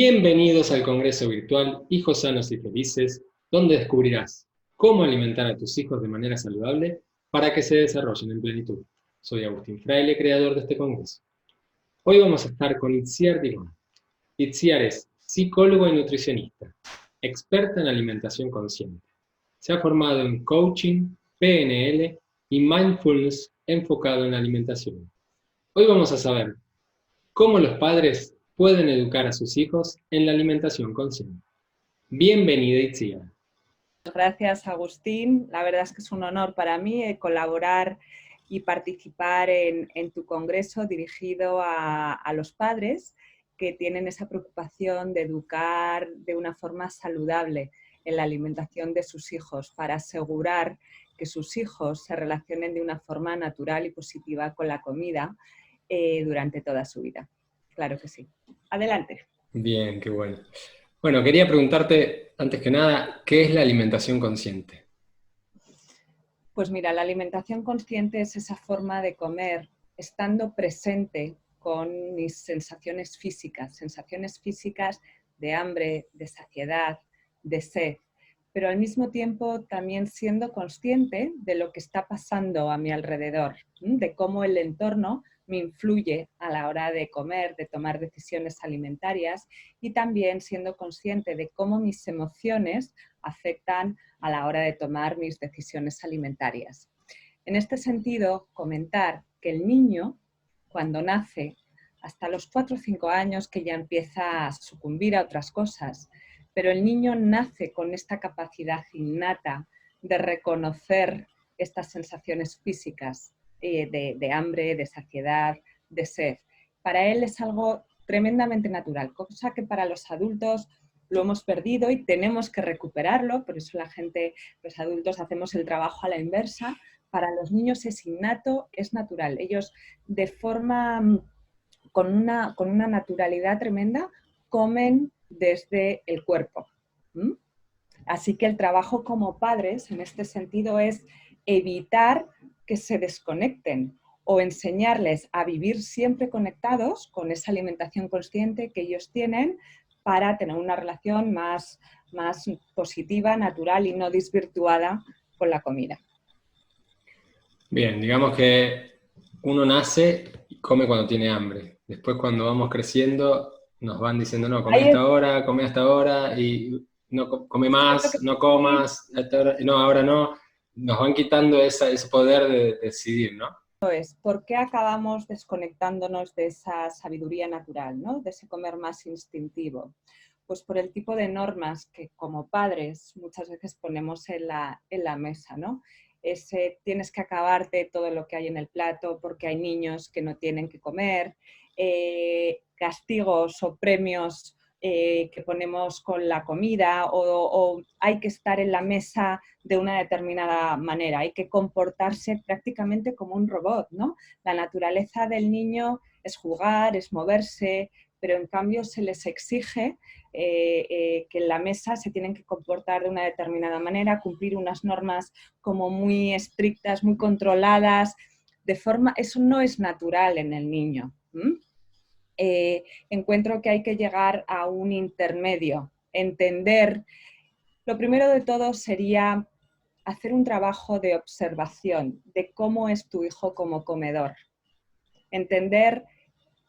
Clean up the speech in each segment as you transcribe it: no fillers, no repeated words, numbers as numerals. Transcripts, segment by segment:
Bienvenidos al Congreso Virtual Hijos Sanos y Felices, donde descubrirás cómo alimentar a tus hijos de manera saludable para que se desarrollen en plenitud. Soy Agustín Fraile, creador de este congreso. Hoy vamos a estar con Itziar Dirón. Itziar es psicólogo y nutricionista, experta en alimentación consciente. Se ha formado en coaching, PNL y mindfulness enfocado en la alimentación. Hoy vamos a saber cómo los padres pueden educar a sus hijos en la alimentación consciente. Bienvenida, Itziar. Gracias, Agustín. La verdad es que es un honor para mí colaborar y participar en tu congreso dirigido a los padres que tienen esa preocupación de educar de una forma saludable en la alimentación de sus hijos para asegurar que sus hijos se relacionen de una forma natural y positiva con la comida durante toda su vida. Claro que sí. Adelante. Bien, qué bueno. Bueno, quería preguntarte, antes que nada, ¿qué es la alimentación consciente? Pues mira, la alimentación consciente es esa forma de comer estando presente con mis sensaciones físicas de hambre, de saciedad, de sed, pero al mismo tiempo también siendo consciente de lo que está pasando a mi alrededor, de cómo el entorno me influye a la hora de comer, de tomar decisiones alimentarias y también siendo consciente de cómo mis emociones afectan a la hora de tomar mis decisiones alimentarias. En este sentido, comentar que el niño, cuando nace, hasta los 4 o 5 años que ya empieza a sucumbir a otras cosas, pero el niño nace con esta capacidad innata de reconocer estas sensaciones físicas de hambre, de saciedad, de sed. Para él es algo tremendamente natural, cosa que para los adultos lo hemos perdido y tenemos que recuperarlo, por eso los adultos hacemos el trabajo a la inversa. Para los niños es innato, es natural. Ellos de forma, con una naturalidad tremenda, comen desde el cuerpo. Así que el trabajo como padres en este sentido es evitar que se desconecten o enseñarles a vivir siempre conectados con esa alimentación consciente que ellos tienen para tener una relación más positiva, natural y no desvirtuada con la comida. Bien, digamos que uno nace y come cuando tiene hambre. Después cuando vamos creciendo nos van diciendo, no, come hasta ahora y no come más, no comas, no, ahora no. Nos van quitando ese poder de decidir, ¿no? ¿Por qué acabamos desconectándonos de esa sabiduría natural, ¿no? De ese comer más instintivo? Pues por el tipo de normas que como padres muchas veces ponemos en la mesa, ¿no? Tienes que acabarte todo lo que hay en el plato porque hay niños que no tienen que comer, castigos o premios que ponemos con la comida o hay que estar en la mesa de una determinada manera, hay que comportarse prácticamente como un robot, ¿no? La naturaleza del niño es jugar, es moverse, pero en cambio se les exige que en la mesa se tienen que comportar de una determinada manera, cumplir unas normas como muy estrictas, muy controladas, eso no es natural en el niño. Encuentro que hay que llegar a un intermedio, entender. Lo primero de todo sería hacer un trabajo de observación de cómo es tu hijo como comedor. Entender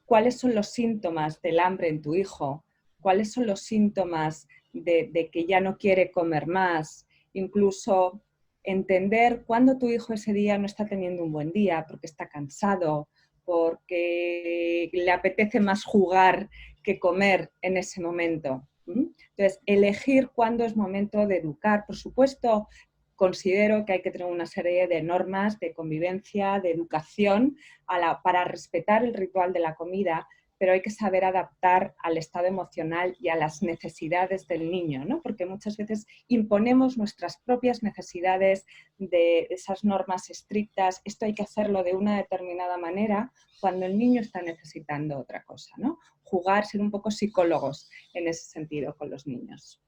cuáles son los síntomas del hambre en tu hijo, cuáles son los síntomas de que ya no quiere comer más, incluso entender cuándo tu hijo ese día no está teniendo un buen día, porque está cansado, porque le apetece más jugar que comer en ese momento. Entonces, elegir cuándo es momento de educar. Por supuesto, considero que hay que tener una serie de normas de convivencia, de educación para respetar el ritual de la comida, pero hay que saber adaptar al estado emocional y a las necesidades del niño, ¿no? Porque muchas veces imponemos nuestras propias necesidades de esas normas estrictas, esto hay que hacerlo de una determinada manera cuando el niño está necesitando otra cosa, ¿no? Jugar, ser un poco psicólogos en ese sentido con los niños.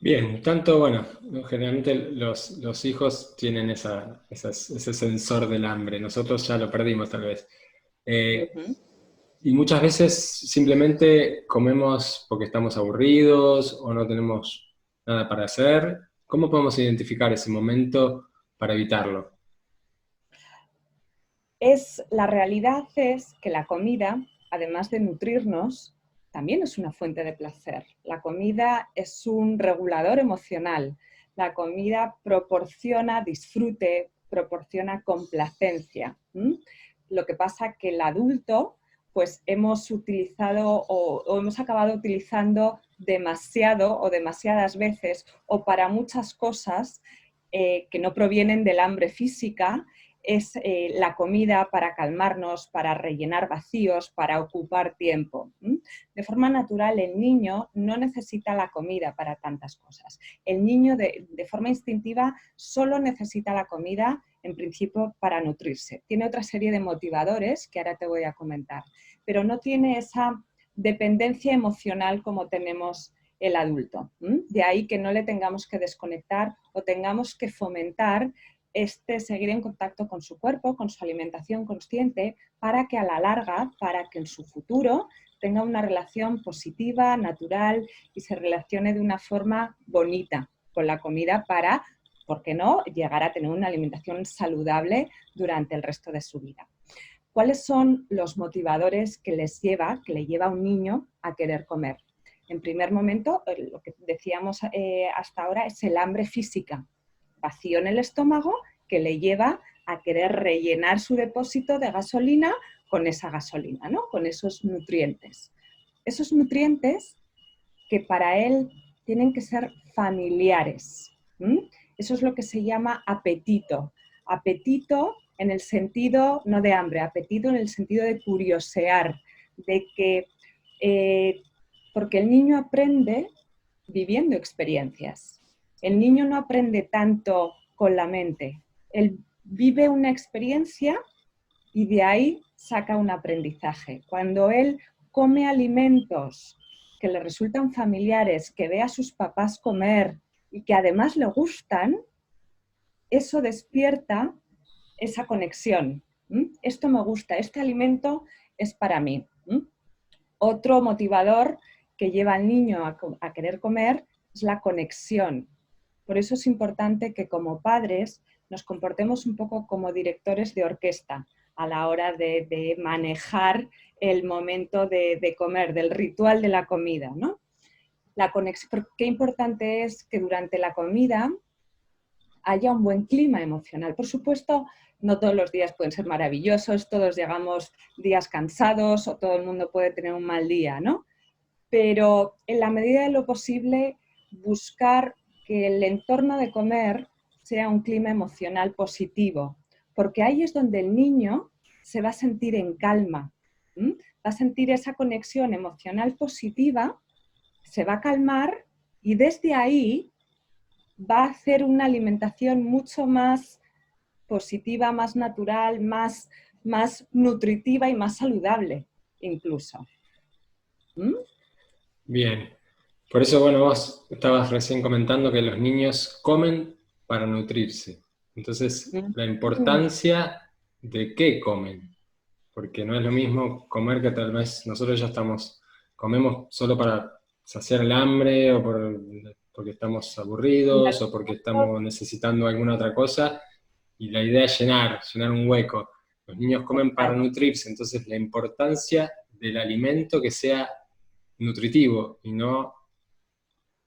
Bien, bueno, generalmente los hijos tienen ese sensor del hambre, nosotros ya lo perdimos tal vez. Y muchas veces simplemente comemos porque estamos aburridos o no tenemos nada para hacer. ¿Cómo podemos identificar ese momento para evitarlo? La realidad es que la comida, además de nutrirnos, también es una fuente de placer. La comida es un regulador emocional. La comida proporciona disfrute, proporciona complacencia. Lo que pasa que el adulto, pues hemos utilizado o hemos acabado utilizando demasiado o demasiadas veces o para muchas cosas que no provienen del hambre física, es la comida para calmarnos, para rellenar vacíos, para ocupar tiempo. De forma natural, el niño no necesita la comida para tantas cosas. El niño, de forma instintiva, solo necesita la comida, en principio, para nutrirse. Tiene otra serie de motivadores que ahora te voy a comentar, pero no tiene esa dependencia emocional como tenemos el adulto. De ahí que no le tengamos que desconectar o tengamos que fomentar seguir en contacto con su cuerpo, con su alimentación consciente, para que a la larga, para que en su futuro tenga una relación positiva, natural y se relacione de una forma bonita con la comida para, ¿por qué no?, llegar a tener una alimentación saludable durante el resto de su vida. ¿Cuáles son los motivadores que le lleva a un niño a querer comer? En primer momento, lo que decíamos hasta ahora es el hambre física, vacío en el estómago que le lleva a querer rellenar su depósito de gasolina con esa gasolina, ¿no? Con esos nutrientes. Esos nutrientes que para él tienen que ser familiares. Eso es lo que se llama apetito. Apetito en el sentido, no de hambre, apetito en el sentido de curiosear, de que, porque el niño aprende viviendo experiencias. El niño no aprende tanto con la mente. Él vive una experiencia y de ahí saca un aprendizaje. Cuando él come alimentos que le resultan familiares, que ve a sus papás comer y que además le gustan, eso despierta esa conexión. Esto me gusta, este alimento es para mí. Otro motivador que lleva al niño a querer comer es la conexión. Por eso es importante que como padres nos comportemos un poco como directores de orquesta a la hora de manejar el momento de comer, del ritual de la comida, ¿no? La conexión, qué importante es que durante la comida haya un buen clima emocional. Por supuesto, no todos los días pueden ser maravillosos, todos llegamos días cansados o todo el mundo puede tener un mal día, ¿no? Pero en la medida de lo posible buscar que el entorno de comer sea un clima emocional positivo, porque ahí es donde el niño se va a sentir en calma, va a sentir esa conexión emocional positiva, se va a calmar y desde ahí va a hacer una alimentación mucho más positiva, más natural, más nutritiva y más saludable incluso. Bien. Por eso, bueno, vos estabas recién comentando que los niños comen para nutrirse. Entonces, la importancia de qué comen. Porque no es lo mismo comer que tal vez nosotros ya comemos solo para saciar el hambre o porque estamos aburridos o porque estamos necesitando alguna otra cosa. Y la idea es llenar un hueco. Los niños comen para nutrirse, entonces la importancia del alimento que sea nutritivo y no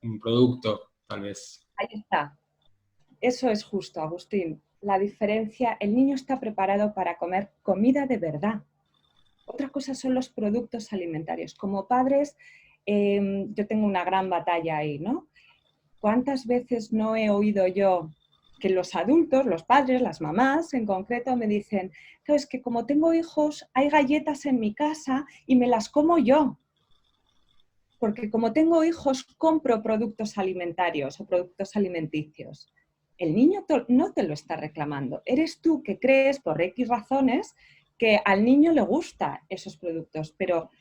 un producto, tal vez. Ahí está. Eso es justo, Agustín. La diferencia, el niño está preparado para comer comida de verdad. Otra cosa son los productos alimentarios. Como padres, yo tengo una gran batalla ahí, ¿no? ¿Cuántas veces no he oído yo que los adultos, los padres, las mamás en concreto, me dicen, claro, es que como tengo hijos, hay galletas en mi casa y me las como yo? Porque como tengo hijos, compro productos alimentarios o productos alimenticios. El niño no te lo está reclamando. Eres tú que crees, por X razones, que al niño le gustan esos productos, pero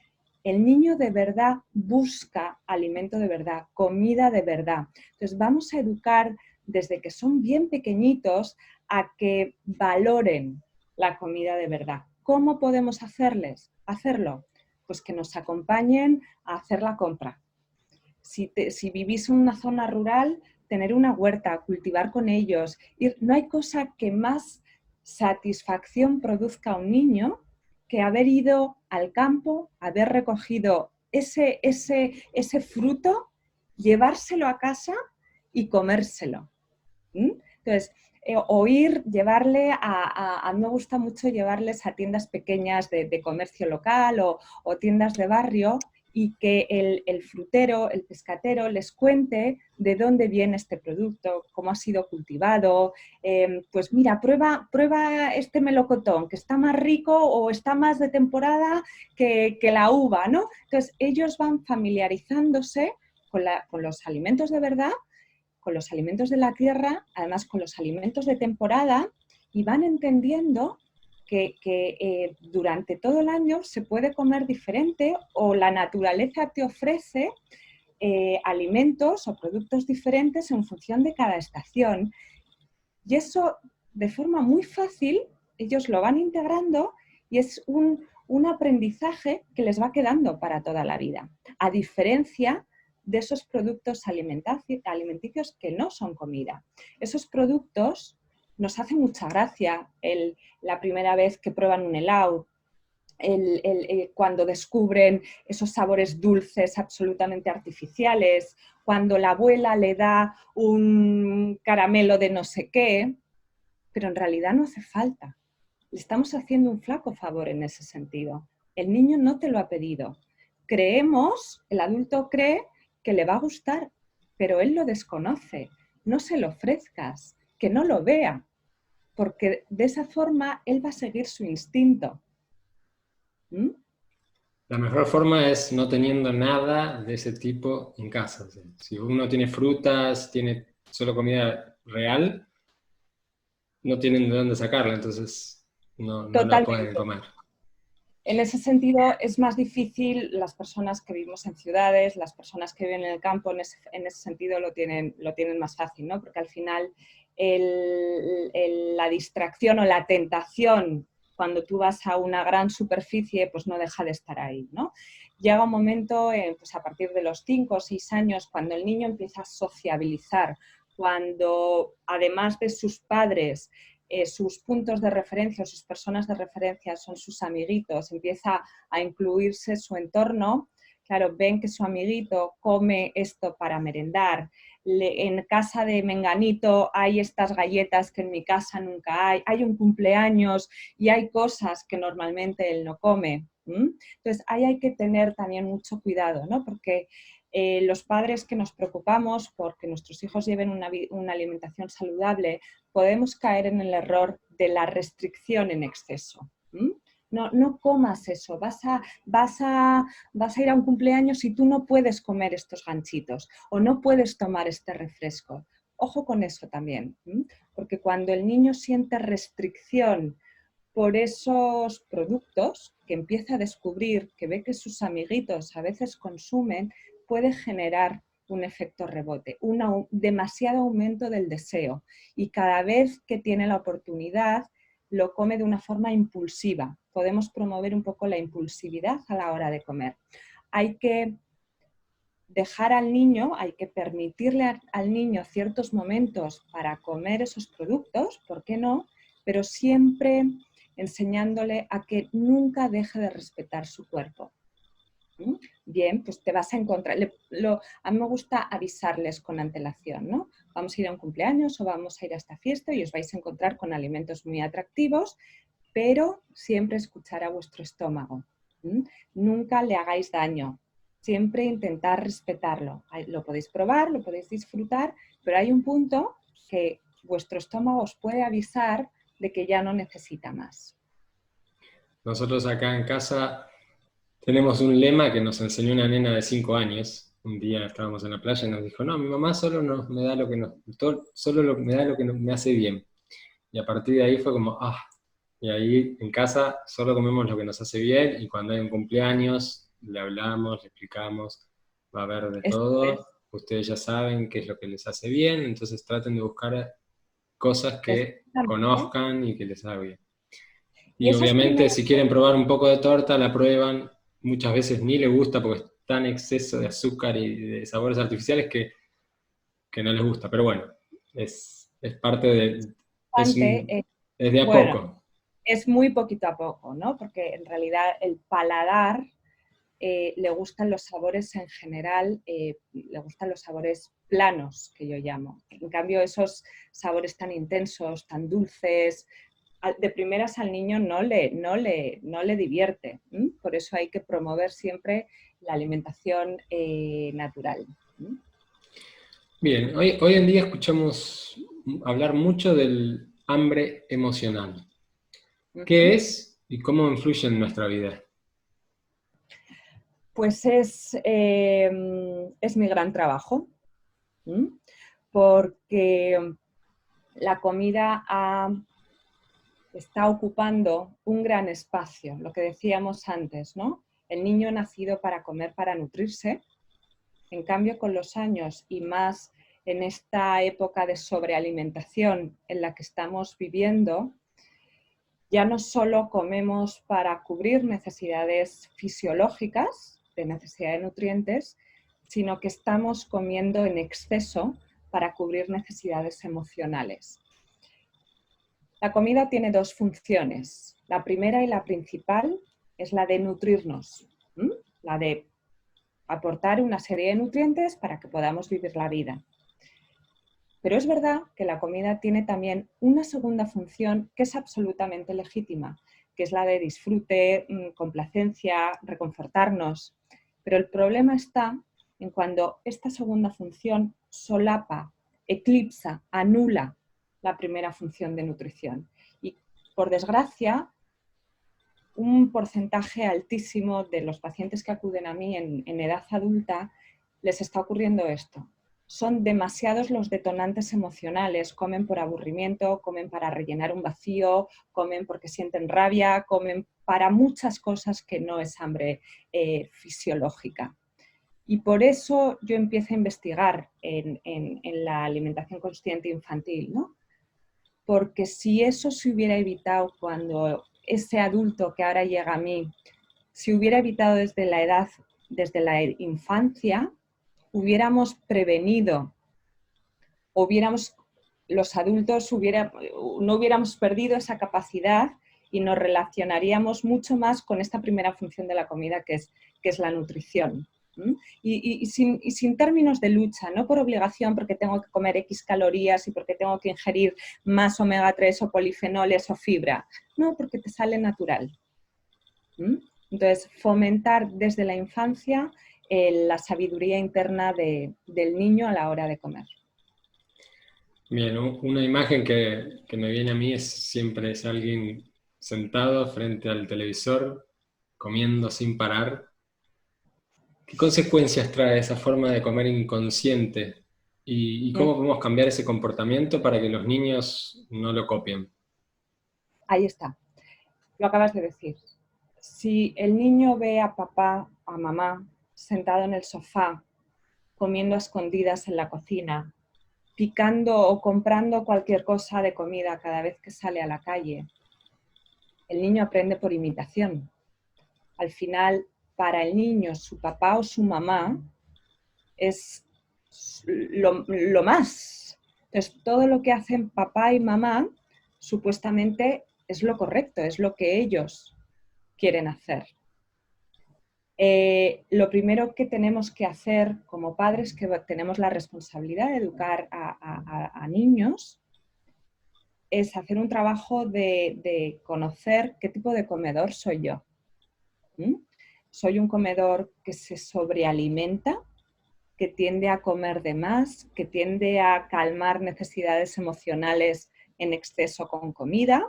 el niño de verdad busca alimento de verdad, comida de verdad. Entonces vamos a educar desde que son bien pequeñitos a que valoren la comida de verdad. ¿Cómo podemos hacerlo? pues que nos acompañen a hacer la compra. Si vivís en una zona rural, tener una huerta, cultivar con ellos. No hay cosa que más satisfacción produzca a un niño que haber ido al campo, haber recogido ese fruto, llevárselo a casa y comérselo. Entonces, llevarle a mí me gusta mucho llevarles a tiendas pequeñas de comercio local o tiendas de barrio, y que el frutero, el pescatero les cuente de dónde viene este producto, cómo ha sido cultivado. Pues mira, prueba este melocotón, que está más rico o está más de temporada que la uva, ¿no? Entonces ellos van familiarizándose con los alimentos de verdad, con los alimentos de la tierra, además con los alimentos de temporada, y van entendiendo que durante todo el año se puede comer diferente, o la naturaleza te ofrece alimentos o productos diferentes en función de cada estación. Y eso, de forma muy fácil, ellos lo van integrando y es un aprendizaje que les va quedando para toda la vida, a diferencia de esos productos alimenticios que no son comida. Esos productos nos hace mucha gracia la primera vez que prueban un helado, cuando descubren esos sabores dulces absolutamente artificiales, cuando la abuela le da un caramelo de no sé qué, pero en realidad no hace falta. Le estamos haciendo un flaco favor en ese sentido. El niño no te lo ha pedido. El adulto cree que le va a gustar, pero él lo desconoce. No se lo ofrezcas, que no lo vea, porque de esa forma él va a seguir su instinto. La mejor forma es no teniendo nada de ese tipo en casa. O sea, si uno tiene frutas, tiene solo comida real, no tienen de dónde sacarla, entonces no la pueden comer. En ese sentido es más difícil las personas que vivimos en ciudades, las personas que viven en el campo, en ese sentido lo tienen más fácil, ¿no? Porque al final la distracción o la tentación cuando tú vas a una gran superficie, pues no deja de estar ahí, ¿no? Llega un momento, pues a partir de los 5 o 6 años, cuando el niño empieza a sociabilizar, cuando además de sus padres, sus puntos de referencia, sus personas de referencia son sus amiguitos, empieza a incluirse su entorno. Claro, ven que su amiguito come esto para merendar. En casa de Menganito hay estas galletas que en mi casa nunca hay un cumpleaños y hay cosas que normalmente él no come. Entonces, ahí hay que tener también mucho cuidado, ¿no? Porque los padres que nos preocupamos porque nuestros hijos lleven una alimentación saludable, podemos caer en el error de la restricción en exceso. No comas eso, vas a ir a un cumpleaños y tú no puedes comer estos ganchitos o no puedes tomar este refresco. Ojo con eso también, porque cuando el niño siente restricción por esos productos, que empieza a descubrir, que ve que sus amiguitos a veces consumen, puede generar un efecto rebote, un demasiado aumento del deseo, y cada vez que tiene la oportunidad lo come de una forma impulsiva. Podemos promover un poco la impulsividad a la hora de comer. Hay que dejar al niño, hay que permitirle al niño ciertos momentos para comer esos productos, ¿por qué no? Pero siempre enseñándole a que nunca deje de respetar su cuerpo. Bien, pues te vas a encontrar, a mí me gusta avisarles con antelación, ¿no? Vamos a ir a un cumpleaños o vamos a ir a esta fiesta y os vais a encontrar con alimentos muy atractivos, pero siempre escuchar a vuestro estómago. Nunca le hagáis daño, siempre intentar respetarlo. Lo podéis probar, lo podéis disfrutar, pero hay un punto que vuestro estómago os puede avisar de que ya no necesita más. Nosotros acá en casa tenemos un lema que nos enseñó una nena de 5 años. Un día estábamos en la playa y nos dijo, no, mi mamá solo me da lo que me da lo que me hace bien. Y a partir de ahí fue como, y ahí en casa solo comemos lo que nos hace bien, y cuando hay un cumpleaños le hablamos, le explicamos, va a haber de todo, ustedes ya saben qué es lo que les hace bien, entonces traten de buscar cosas que conozcan y que les haga bien. Y obviamente si quieren probar un poco de torta, la prueban, muchas veces ni le gusta porque es tan exceso de azúcar y de sabores artificiales que no les gusta. Pero bueno, es parte de, es, Bastante, es de a bueno, poco. es muy poquito a poco, ¿no? Porque en realidad el paladar le gustan los sabores en general, le gustan los sabores planos, que yo llamo. En cambio, esos sabores tan intensos, tan dulces, de primeras al niño no le divierte. ¿M? Por eso hay que promover siempre la alimentación natural. ¿M? Bien, hoy en día escuchamos hablar mucho del hambre emocional. ¿Qué Ujú. es y cómo influye en nuestra vida? Pues es mi gran trabajo, ¿m? Porque la comida está ocupando un gran espacio, lo que decíamos antes, ¿no? El niño ha nacido para comer, para nutrirse. En cambio, con los años y más en esta época de sobrealimentación en la que estamos viviendo, ya no solo comemos para cubrir necesidades fisiológicas, de necesidad de nutrientes, sino que estamos comiendo en exceso para cubrir necesidades emocionales. La comida tiene dos funciones. La primera y la principal es la de nutrirnos, ¿m? La de aportar una serie de nutrientes para que podamos vivir la vida. Pero es verdad que la comida tiene también una segunda función que es absolutamente legítima, que es la de disfrute, complacencia, reconfortarnos. Pero el problema está en cuando esta segunda función solapa, eclipsa, anula la primera función de nutrición. Y por desgracia, un porcentaje altísimo de los pacientes que acuden a mí en edad adulta les está ocurriendo esto. Son demasiados los detonantes emocionales, comen por aburrimiento, comen para rellenar un vacío, comen porque sienten rabia, comen para muchas cosas que no es hambre fisiológica. Y por eso yo empiezo a investigar en la alimentación consciente infantil, ¿no? Porque si eso se hubiera evitado cuando ese adulto que ahora llega a mí, se hubiera evitado desde la infancia, hubiéramos prevenido, los adultos no hubiéramos perdido esa capacidad y nos relacionaríamos mucho más con esta primera función de la comida, que es la nutrición. Sin términos de lucha, no por obligación, porque tengo que comer X calorías y porque tengo que ingerir más omega 3 o polifenoles o fibra, no, porque te sale natural. Entonces, fomentar desde la infancia la sabiduría interna del niño a la hora de comer. Bien, una imagen que me viene a mí siempre es alguien sentado frente al televisor, comiendo sin parar. ¿Qué consecuencias trae esa forma de comer inconsciente? ¿Y cómo podemos cambiar ese comportamiento para que los niños no lo copien? Ahí está, lo acabas de decir. Si el niño ve a papá, a mamá, sentado en el sofá, comiendo a escondidas en la cocina, picando o comprando cualquier cosa de comida cada vez que sale a la calle, el niño aprende por imitación. Al final, para el niño, su papá o su mamá es lo más. Entonces, todo lo que hacen papá y mamá supuestamente es lo correcto, es lo que ellos quieren hacer. Lo primero que tenemos que hacer como padres, que tenemos la responsabilidad de educar a niños, es hacer un trabajo de conocer qué tipo de comedor soy yo. ¿Soy un comedor que se sobrealimenta, que tiende a comer de más, que tiende a calmar necesidades emocionales en exceso con comida?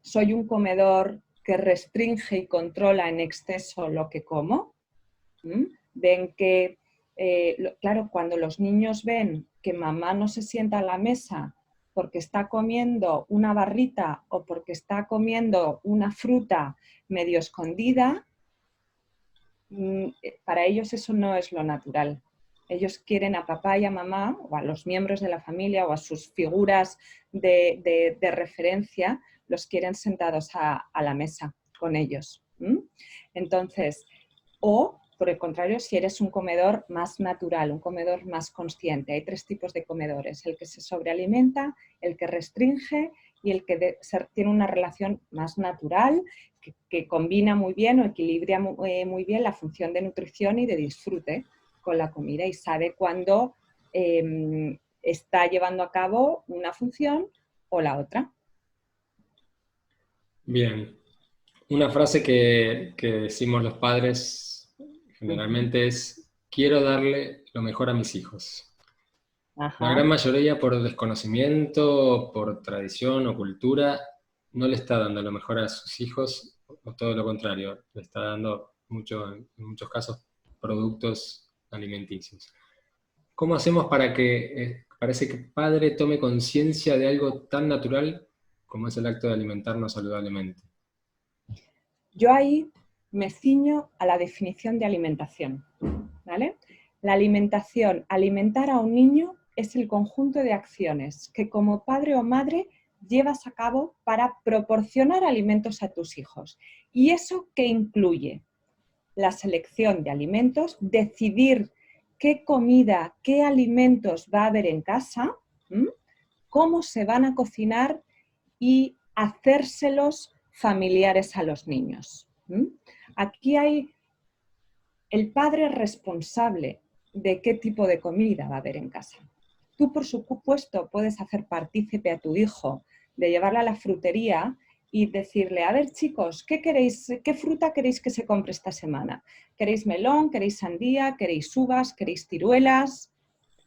¿Soy un comedor que restringe y controla en exceso lo que como? Ven que, claro, cuando los niños ven que mamá no se sienta a la mesa porque está comiendo una barrita o porque está comiendo una fruta medio escondida, para ellos eso no es lo natural. Ellos quieren a papá y a mamá, o a los miembros de la familia, o a sus figuras de referencia, los quieren sentados a la mesa con ellos. Entonces, o por el contrario, si eres un comedor más natural, un comedor más consciente. Hay 3 tipos de comedores: el que se sobrealimenta, el que restringe y el que tiene una relación más natural, que combina muy bien o equilibra muy bien la función de nutrición y de disfrute con la comida y sabe cuándo está llevando a cabo una función o la otra. Bien. Una frase que decimos los padres generalmente es: quiero darle lo mejor a mis hijos. La gran Ajá. mayoría, por desconocimiento, por tradición o cultura, no le está dando lo mejor a sus hijos, o todo lo contrario, le está dando en muchos casos, productos alimenticios. ¿Cómo hacemos para que ese padre tome conciencia de algo tan natural como es el acto de alimentarnos saludablemente? Yo ahí me ciño a la definición de alimentación, ¿vale? La alimentación, alimentar a un niño es el conjunto de acciones que como padre o madre llevas a cabo para proporcionar alimentos a tus hijos. ¿Y eso qué incluye? La selección de alimentos, decidir qué comida, qué alimentos va a haber en casa, cómo se van a cocinar y hacérselos familiares a los niños. Aquí hay el padre responsable de qué tipo de comida va a haber en casa. Tú, por supuesto, puedes hacer partícipe a tu hijo de llevarle a la frutería y decirle: a ver, chicos, ¿qué queréis? ¿Qué fruta queréis que se compre esta semana? ¿Queréis melón? ¿Queréis sandía? ¿Queréis uvas? ¿Queréis ciruelas?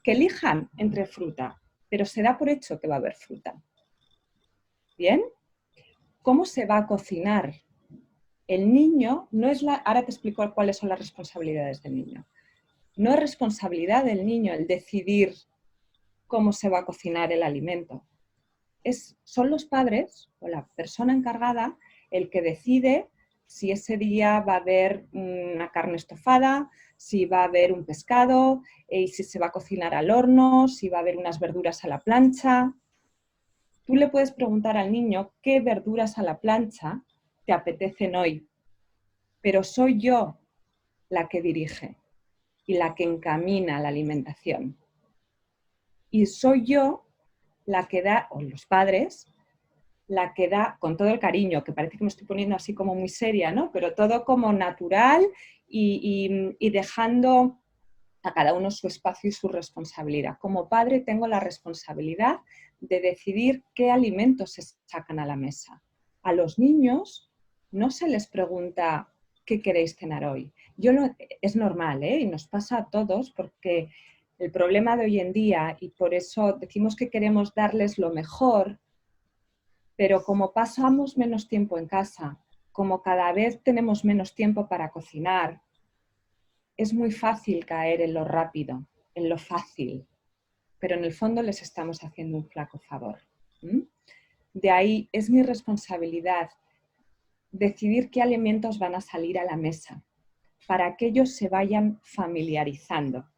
Que elijan entre fruta, pero se da por hecho que va a haber fruta. ¿Bien? ¿Cómo se va a cocinar? El niño no es ahora te explico cuáles son las responsabilidades del niño. No es responsabilidad del niño el decidir cómo se va a cocinar el alimento. Son los padres o la persona encargada el que decide si ese día va a haber una carne estofada, si va a haber un pescado, y si se va a cocinar al horno, si va a haber unas verduras a la plancha. Tú le puedes preguntar al niño qué verduras a la plancha te apetecen hoy, pero soy yo la que dirige y la que encamina la alimentación. Y soy yo la que da, o los padres, la que da, con todo el cariño, que parece que me estoy poniendo así como muy seria, ¿no? Pero todo como natural y dejando a cada uno su espacio y su responsabilidad. Como padre tengo la responsabilidad de decidir qué alimentos se sacan a la mesa. A los niños no se les pregunta qué queréis cenar hoy. Es normal, ¿eh? Y nos pasa a todos, porque el problema de hoy en día, y por eso decimos que queremos darles lo mejor, pero como pasamos menos tiempo en casa, como cada vez tenemos menos tiempo para cocinar, es muy fácil caer en lo rápido, en lo fácil, pero en el fondo les estamos haciendo un flaco favor. De ahí es mi responsabilidad decidir qué alimentos van a salir a la mesa para que ellos se vayan familiarizando.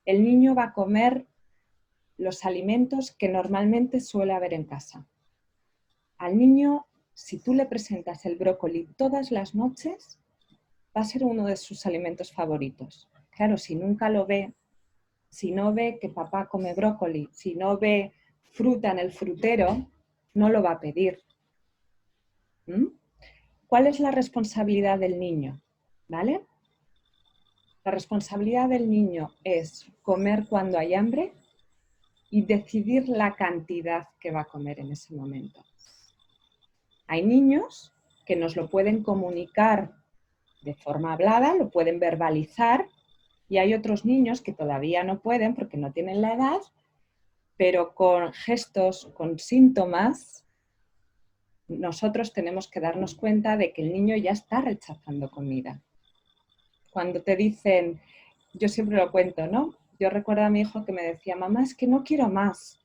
El niño va a comer los alimentos que normalmente suele haber en casa. Al niño, si tú le presentas el brócoli todas las noches, va a ser uno de sus alimentos favoritos. Claro, si nunca lo ve, si no ve que papá come brócoli, si no ve fruta en el frutero, no lo va a pedir. ¿Cuál es la responsabilidad del niño? ¿Vale? La responsabilidad del niño es comer cuando hay hambre y decidir la cantidad que va a comer en ese momento. Hay niños que nos lo pueden comunicar de forma hablada, lo pueden verbalizar, y hay otros niños que todavía no pueden porque no tienen la edad, pero con gestos, con síntomas, nosotros tenemos que darnos cuenta de que el niño ya está rechazando comida. Cuando te dicen, yo siempre lo cuento, ¿no? Yo recuerdo a mi hijo que me decía: mamá, es que no quiero más.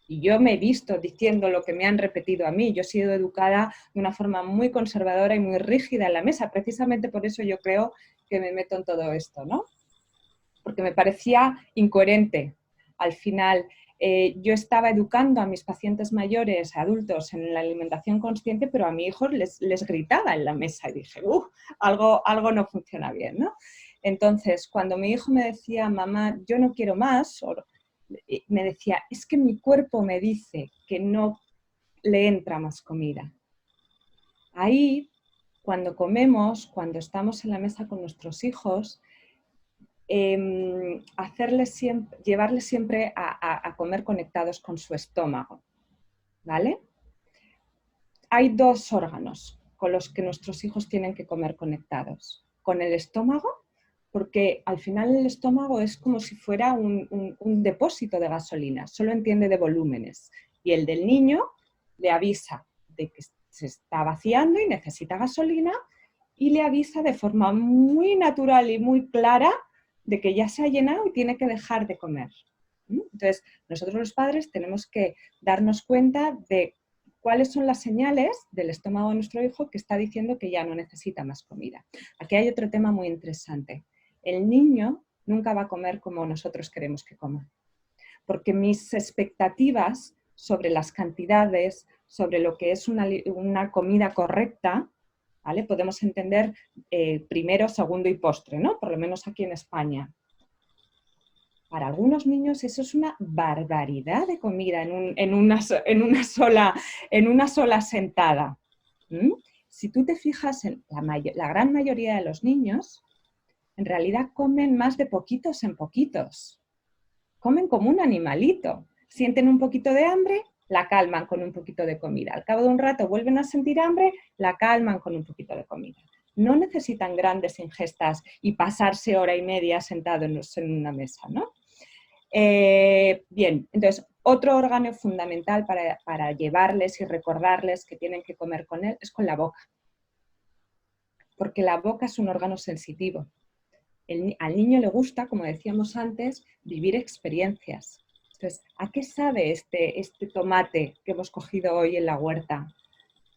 Y yo me he visto diciendo lo que me han repetido a mí. Yo he sido educada de una forma muy conservadora y muy rígida en la mesa. Precisamente por eso yo creo que me meto en todo esto, ¿no? Porque me parecía incoherente. Al final, Yo estaba educando a mis pacientes mayores, adultos, en la alimentación consciente, pero a mi hijo les gritaba en la mesa y dije, algo no funciona bien, ¿no? Entonces, cuando mi hijo me decía, mamá, yo no quiero más, me decía, es que mi cuerpo me dice que no le entra más comida. Ahí, cuando comemos, cuando estamos en la mesa con nuestros hijos, llevarles siempre a comer conectados con su estómago, ¿vale? Hay dos órganos con los que nuestros hijos tienen que comer conectados. Con el estómago, porque al final el estómago es como si fuera un depósito de gasolina, solo entiende de volúmenes. Y el del niño le avisa de que se está vaciando y necesita gasolina, y le avisa de forma muy natural y muy clara de que ya se ha llenado y tiene que dejar de comer. Entonces, nosotros los padres tenemos que darnos cuenta de cuáles son las señales del estómago de nuestro hijo que está diciendo que ya no necesita más comida. Aquí hay otro tema muy interesante. El niño nunca va a comer como nosotros queremos que coma, porque mis expectativas sobre las cantidades, sobre lo que es una comida correcta, ¿vale? Podemos entender primero, segundo y postre, ¿no? Por lo menos aquí en España. Para algunos niños eso es una barbaridad de comida en una sola sentada. Si tú te fijas, la gran mayoría de los niños en realidad comen más de poquitos en poquitos. Comen como un animalito. Sienten un poquito de hambre, la calman con un poquito de comida. Al cabo de un rato vuelven a sentir hambre, la calman con un poquito de comida. No necesitan grandes ingestas y pasarse hora y media sentados en una mesa, ¿no? Bien, entonces, otro órgano fundamental para llevarles y recordarles que tienen que comer con él es con la boca. Porque la boca es un órgano sensitivo. Al niño le gusta, como decíamos antes, vivir experiencias. Entonces, ¿a qué sabe este tomate que hemos cogido hoy en la huerta?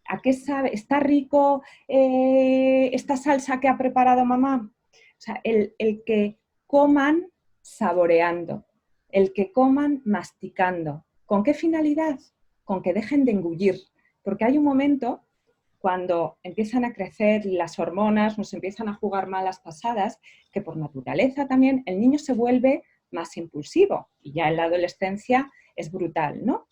¿A qué sabe? ¿Está rico esta salsa que ha preparado mamá? O sea, el que coman saboreando, el que coman masticando. ¿Con qué finalidad? Con que dejen de engullir. Porque hay un momento cuando empiezan a crecer las hormonas, nos empiezan a jugar malas pasadas, que por naturaleza también el niño se vuelve más impulsivo y ya en la adolescencia es brutal, ¿no?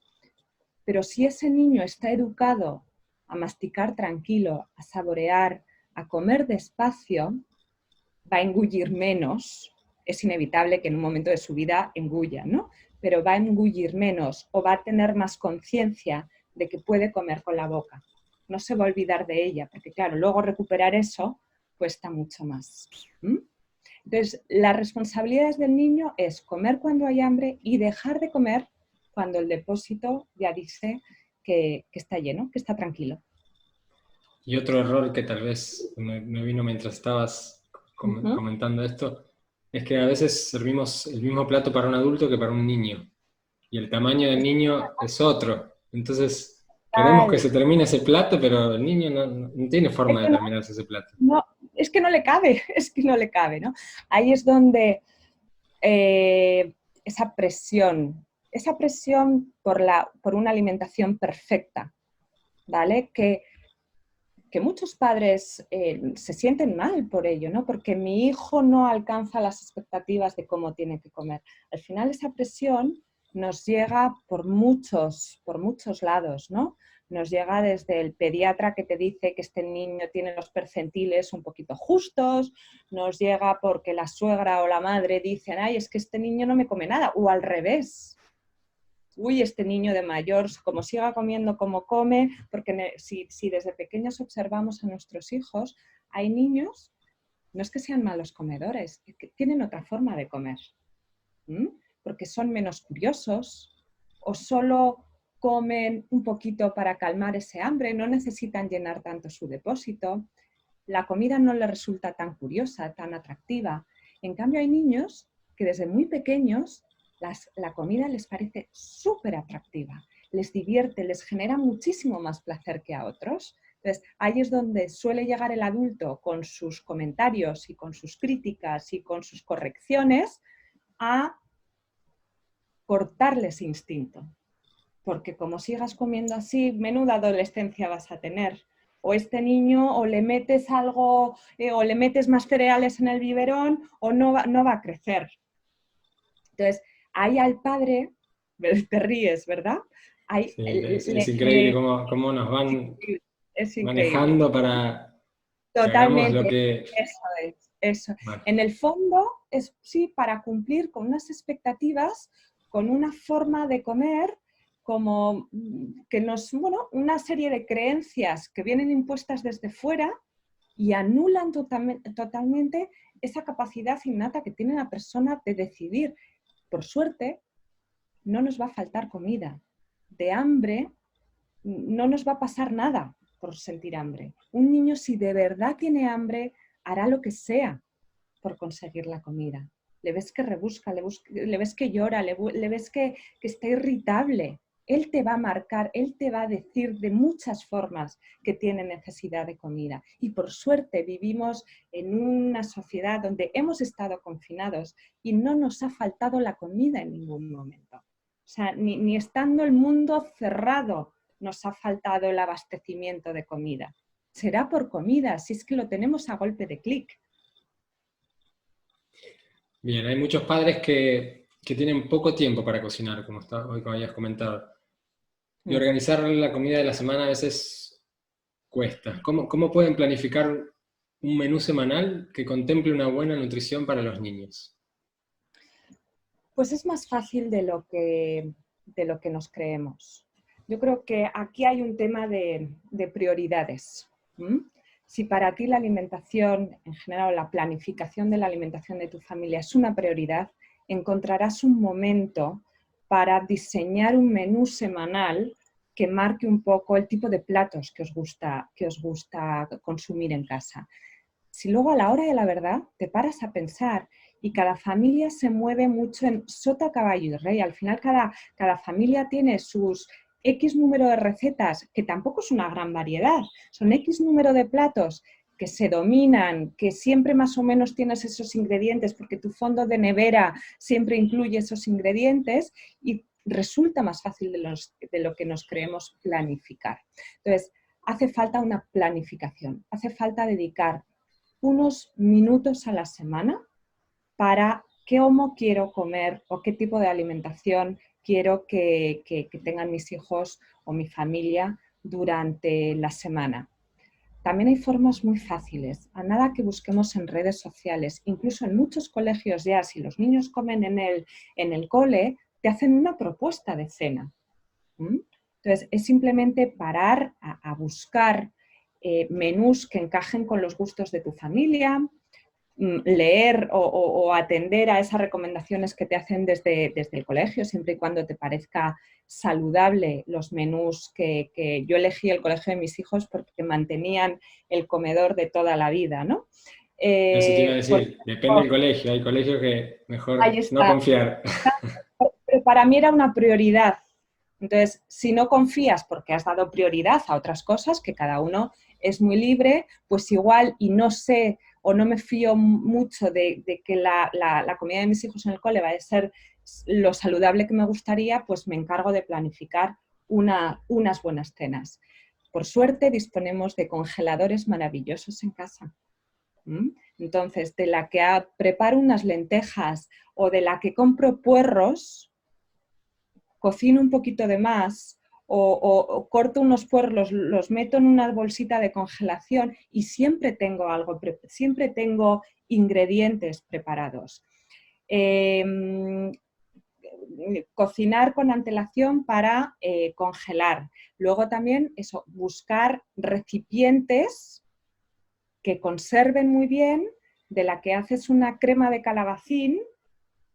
Pero si ese niño está educado a masticar tranquilo, a saborear, a comer despacio, va a engullir menos. Es inevitable que en un momento de su vida engulla, ¿no? Pero va a engullir menos o va a tener más conciencia de que puede comer con la boca. No se va a olvidar de ella, porque claro, luego recuperar eso cuesta mucho más. Entonces, las responsabilidades del niño es comer cuando hay hambre y dejar de comer cuando el depósito ya dice que está lleno, que está tranquilo. Y otro error que tal vez me vino mientras estabas comentando esto, es que a veces servimos el mismo plato para un adulto que para un niño. Y el tamaño del niño es otro. Entonces, queremos que se termine ese plato, pero el niño no tiene forma de terminarse ese plato. No, es que no le cabe, ¿no? Ahí es donde esa presión por una alimentación perfecta, ¿vale? Que muchos padres se sienten mal por ello, ¿no? Porque mi hijo no alcanza las expectativas de cómo tiene que comer. Al final esa presión nos llega por muchos lados, ¿no? Nos llega desde el pediatra que te dice que este niño tiene los percentiles un poquito justos, nos llega porque la suegra o la madre dicen, ay, es que este niño no me come nada, o al revés. Uy, este niño de mayor, como siga comiendo como come, porque si desde pequeños observamos a nuestros hijos, hay niños, no es que sean malos comedores, es que tienen otra forma de comer, porque son menos curiosos o solo comen un poquito para calmar ese hambre, no necesitan llenar tanto su depósito, la comida no les resulta tan curiosa, tan atractiva. En cambio, hay niños que desde muy pequeños la comida les parece súper atractiva, les divierte, les genera muchísimo más placer que a otros. Entonces, ahí es donde suele llegar el adulto con sus comentarios y con sus críticas y con sus correcciones a cortarle ese instinto. Porque como sigas comiendo así, menuda adolescencia vas a tener. O este niño, o le metes algo, o le metes más cereales en el biberón, o no va a crecer. Entonces, ahí al padre, te ríes, ¿verdad? Ahí, Sí, es increíble cómo nos van es increíble. manejando para que hagamos lo Totalmente, que... eso es, eso. Bueno, En el fondo es sí para cumplir con unas expectativas, con una forma de comer, como que nos, bueno, una serie de creencias que vienen impuestas desde fuera y anulan totalmente esa capacidad innata que tiene la persona de decidir. Por suerte, no nos va a faltar comida. De hambre no nos va a pasar nada por sentir hambre. Un niño, si de verdad tiene hambre, hará lo que sea por conseguir la comida. Le ves que rebusca, le ves que llora, le ves que está irritable. Él te va a marcar, él te va a decir de muchas formas que tiene necesidad de comida. Y por suerte vivimos en una sociedad donde hemos estado confinados y no nos ha faltado la comida en ningún momento. O sea, ni estando el mundo cerrado nos ha faltado el abastecimiento de comida. Será por comida, si es que lo tenemos a golpe de clic. bien, hay muchos padres que tienen poco tiempo para cocinar, hoy como habías comentado. Y organizar la comida de la semana a veces cuesta. ¿Cómo pueden planificar un menú semanal que contemple una buena nutrición para los niños? Pues es más fácil de lo que nos creemos. Yo creo que aquí hay un tema de prioridades. Si para ti la alimentación, en general, la planificación de la alimentación de tu familia es una prioridad, encontrarás un momento para diseñar un menú semanal que marque un poco el tipo de platos que os gusta consumir en casa. Si luego a la hora de la verdad te paras a pensar y cada familia se mueve mucho en sota, caballo y rey, al final cada familia tiene sus X número de recetas, que tampoco es una gran variedad, son X número de platos que se dominan, que siempre más o menos tienes esos ingredientes porque tu fondo de nevera siempre incluye esos ingredientes y resulta más fácil de lo que nos creemos planificar. Entonces, hace falta una planificación, hace falta dedicar unos minutos a la semana para cómo quiero comer o qué tipo de alimentación quiero que tengan mis hijos o mi familia durante la semana. También hay formas muy fáciles, a nada que busquemos en redes sociales, incluso en muchos colegios ya, si los niños comen en el cole, te hacen una propuesta de cena. Entonces, es simplemente parar a buscar menús que encajen con los gustos de tu familia, leer o atender a esas recomendaciones que te hacen desde el colegio, siempre y cuando te parezca saludable los menús que yo elegí el colegio de mis hijos porque mantenían el comedor de toda la vida, ¿no? Eso te iba a Pues, decir, depende del colegio, hay colegios que ahí mejor no está. confiar. Pero para mí era una prioridad. Entonces, si no confías porque has dado prioridad a otras cosas, que cada uno es muy libre, pues igual, y no sé o no me fío mucho de que la comida de mis hijos en el cole va a ser lo saludable que me gustaría, pues me encargo de planificar unas buenas cenas. Por suerte disponemos de congeladores maravillosos en casa. Entonces, de la que preparo unas lentejas o de la que compro puerros, cocino un poquito de más o corto unos puerros, los meto en una bolsita de congelación y siempre tengo algo, siempre tengo ingredientes preparados. Cocinar con antelación para congelar. Luego también eso, buscar recipientes que conserven muy bien, de la que haces una crema de calabacín,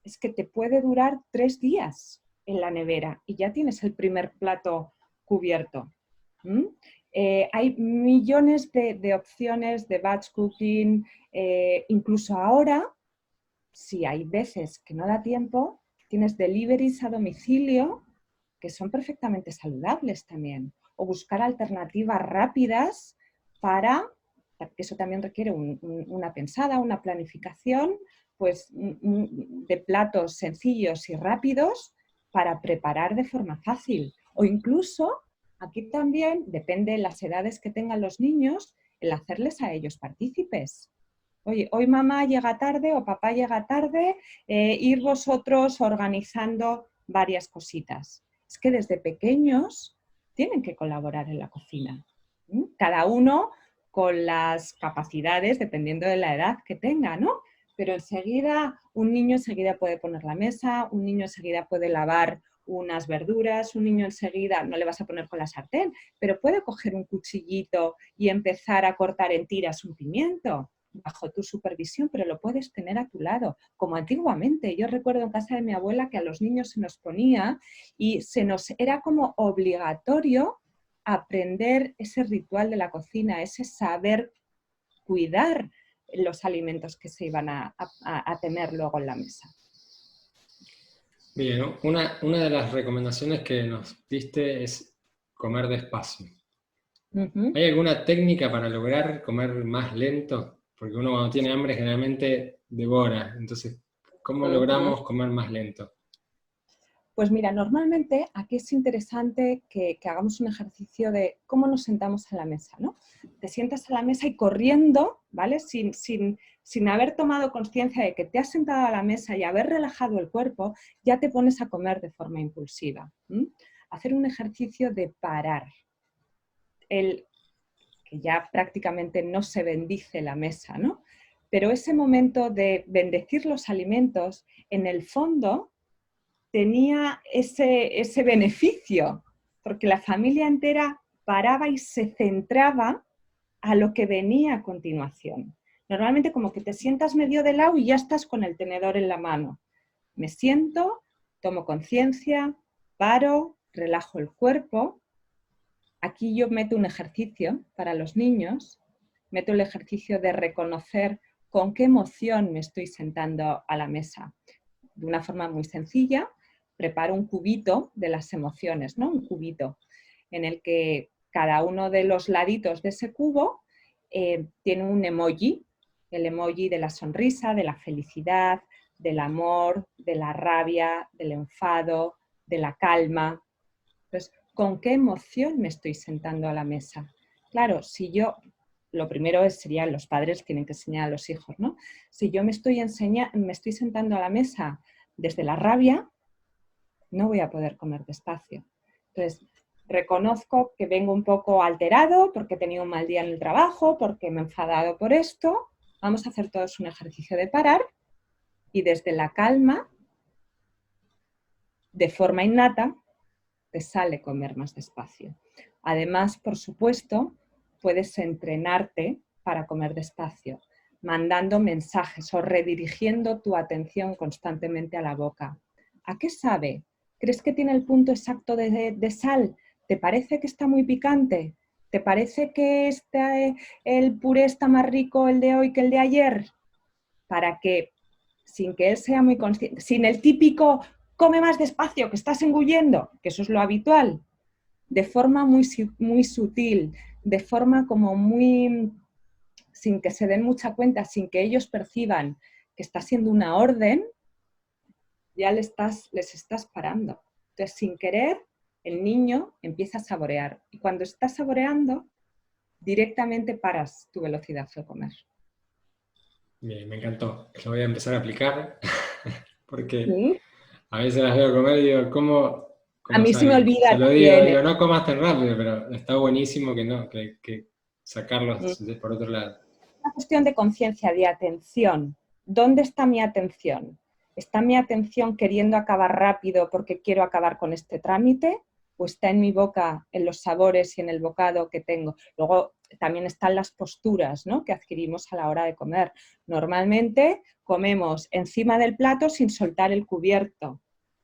es que te puede durar 3 días en la nevera y ya tienes el primer plato cubierto. Hay millones de opciones de batch cooking, incluso ahora, si hay veces que no da tiempo, tienes deliveries a domicilio que son perfectamente saludables también, o buscar alternativas rápidas para, eso también requiere una pensada, una planificación, pues de platos sencillos y rápidos para preparar de forma fácil. O incluso, aquí también, depende de las edades que tengan los niños, el hacerles a ellos partícipes. Oye, hoy mamá llega tarde o papá llega tarde, ir vosotros organizando varias cositas. Es que desde pequeños tienen que colaborar en la cocina. Cada uno con las capacidades, dependiendo de la edad que tenga, ¿no? Pero enseguida, un niño enseguida puede poner la mesa, un niño enseguida puede lavar unas verduras, un niño enseguida, no le vas a poner con la sartén, pero puede coger un cuchillito y empezar a cortar en tiras un pimiento bajo tu supervisión, pero lo puedes tener a tu lado, como antiguamente. Yo recuerdo en casa de mi abuela que a los niños se nos ponía y era como obligatorio aprender ese ritual de la cocina, ese saber cuidar los alimentos que se iban a tener luego en la mesa. Bien, ¿no? Una de las recomendaciones que nos diste es comer despacio. ¿Hay alguna técnica para lograr comer más lento? Porque uno cuando tiene hambre generalmente devora. Entonces, ¿cómo logramos comer más lento? Pues mira, normalmente aquí es interesante que hagamos un ejercicio de cómo nos sentamos a la mesa, ¿no? Te sientas a la mesa y corriendo, ¿vale? Sin haber tomado conciencia de que te has sentado a la mesa y haber relajado el cuerpo, ya te pones a comer de forma impulsiva. Hacer un ejercicio de parar. Que ya prácticamente no se bendice la mesa, ¿no? Pero ese momento de bendecir los alimentos, en el fondo, tenía ese beneficio, porque la familia entera paraba y se centraba a lo que venía a continuación. Normalmente como que te sientas medio de lado y ya estás con el tenedor en la mano. Me siento, tomo conciencia, paro, relajo el cuerpo. Aquí yo meto un ejercicio para los niños, meto el ejercicio de reconocer con qué emoción me estoy sentando a la mesa. De una forma muy sencilla, preparo un cubito de las emociones, ¿no? Un cubito en el que cada uno de los laditos de ese cubo tiene un emoji, el emoji de la sonrisa, de la felicidad, del amor, de la rabia, del enfado, de la calma. Entonces, ¿con qué emoción me estoy sentando a la mesa? Claro, lo primero sería los padres tienen que enseñar a los hijos, ¿no? Si yo me estoy sentando a la mesa desde la rabia, no voy a poder comer despacio. Entonces, reconozco que vengo un poco alterado porque he tenido un mal día en el trabajo, porque me he enfadado por esto. Vamos a hacer todos un ejercicio de parar y desde la calma, de forma innata, te sale comer más despacio. Además, por supuesto, puedes entrenarte para comer despacio, mandando mensajes o redirigiendo tu atención constantemente a la boca. ¿A qué sabe? ¿Crees que tiene el punto exacto de sal? ¿Te parece que está muy picante? ¿Te parece que el puré está más rico el de hoy que el de ayer? Para que, sin que él sea muy consciente, sin el típico come más despacio, que estás engullendo, que eso es lo habitual, de forma muy, muy sutil, de forma como muy, sin que se den mucha cuenta, sin que ellos perciban que está siendo una orden, ya les estás parando. Entonces, sin querer, el niño empieza a saborear. Y cuando está saboreando, directamente paras tu velocidad al comer. Bien, me encantó. Lo voy a empezar a aplicar porque ¿Sí? a veces las veo comer y digo, ¿cómo A mí se me salen? Se olvida lo digo, también. no comas tan rápido, pero está buenísimo que sacarlos por otro lado. Una cuestión de conciencia, de atención. ¿Dónde está mi atención? ¿Está mi atención queriendo acabar rápido porque quiero acabar con este trámite? ¿O está en mi boca, en los sabores y en el bocado que tengo? Luego también están las posturas, ¿no?, que adquirimos a la hora de comer. Normalmente comemos encima del plato sin soltar el cubierto,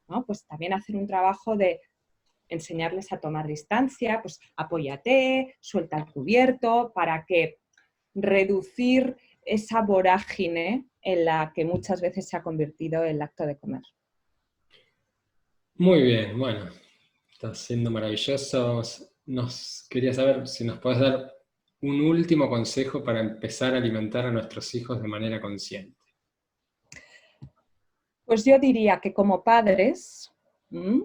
¿no? Pues también hacer un trabajo de enseñarles a tomar distancia, pues apóyate, suelta el cubierto, para que reducir esa vorágine en la que muchas veces se ha convertido el acto de comer. Muy bien, bueno, está siendo maravilloso. Quería saber si nos puedes dar un último consejo para empezar a alimentar a nuestros hijos de manera consciente. Pues yo diría que como padres ¿Mm?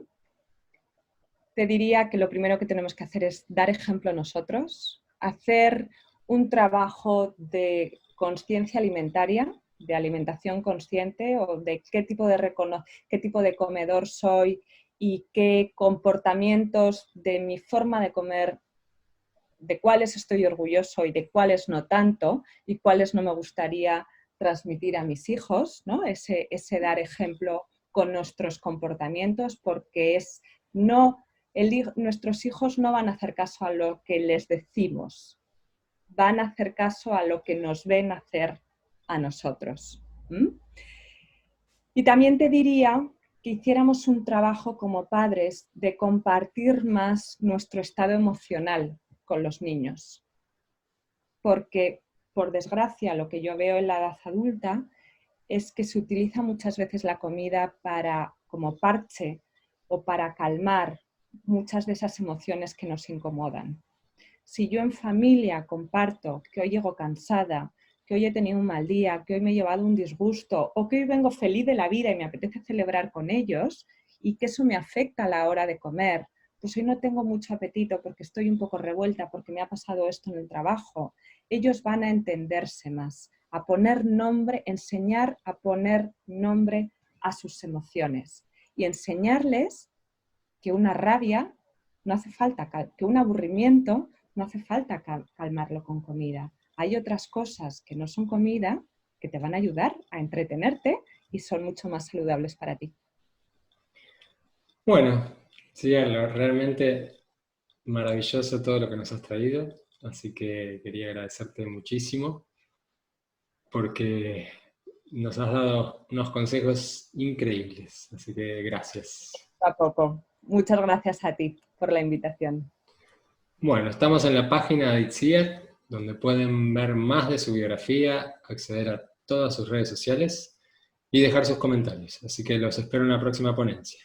Te diría que lo primero que tenemos que hacer es dar ejemplo nosotros, hacer un trabajo de conciencia alimentaria, de alimentación consciente, o de qué tipo de comedor soy y qué comportamientos de mi forma de comer, de cuáles estoy orgulloso y de cuáles no tanto, y cuáles no me gustaría transmitir a mis hijos, ¿no? Ese dar ejemplo con nuestros comportamientos, porque nuestros hijos no van a hacer caso a lo que les decimos, van a hacer caso a lo que nos ven hacer a nosotros. ¿Mm? Y también te diría que hiciéramos un trabajo como padres de compartir más nuestro estado emocional con los niños. Porque, por desgracia, lo que yo veo en la edad adulta es que se utiliza muchas veces la comida como parche o para calmar muchas de esas emociones que nos incomodan. Si yo en familia comparto que hoy llego cansada, que hoy he tenido un mal día, que hoy me he llevado un disgusto o que hoy vengo feliz de la vida y me apetece celebrar con ellos y que eso me afecta a la hora de comer, pues hoy no tengo mucho apetito porque estoy un poco revuelta porque me ha pasado esto en el trabajo, ellos van a entenderse más, a poner nombre, enseñar a poner nombre a sus emociones y enseñarles que una rabia no hace falta, que un aburrimiento no hace falta calmarlo con comida. Hay otras cosas que no son comida que te van a ayudar a entretenerte y son mucho más saludables para ti. Bueno, sí, realmente maravilloso todo lo que nos has traído, así que quería agradecerte muchísimo porque nos has dado unos consejos increíbles, así que gracias. A poco. Muchas gracias a ti por la invitación. Bueno, estamos en la página de Itziar, donde pueden ver más de su biografía, acceder a todas sus redes sociales y dejar sus comentarios. Así que los espero en la próxima ponencia.